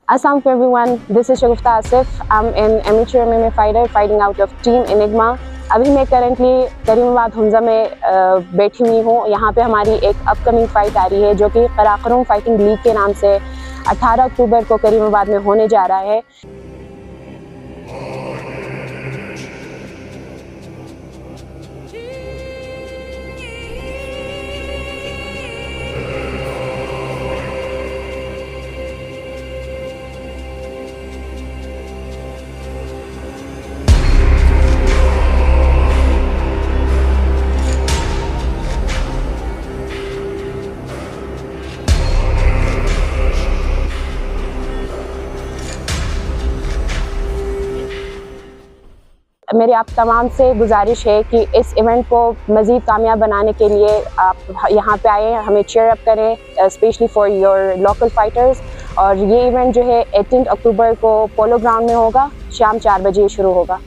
Assalamualaikum everyone, this is Shagufta Asif. I'm an amateur MMA fighter fighting out of Team Enigma. अभी मैं currently Karimabad Hunza में बैठी हुई हूँ। यहाँ पे हमारी एक अपकमिंग फ़ाइट आ रही है जो कि कराकरम फाइटिंग लीग के नाम से 18 अक्टूबर को करीमाबाद में होने जा रहा है। मेरी आप तमाम से गुजारिश है कि इस इवेंट को मज़ीद कामयाब बनाने के लिए आप यहाँ पे आएँ, हमें चीयर अप करें, specially for your local fighters. और ये इवेंट जो है 18 अक्टूबर को पोलो ग्राउंड में होगा, शाम 4 बजे शुरू होगा।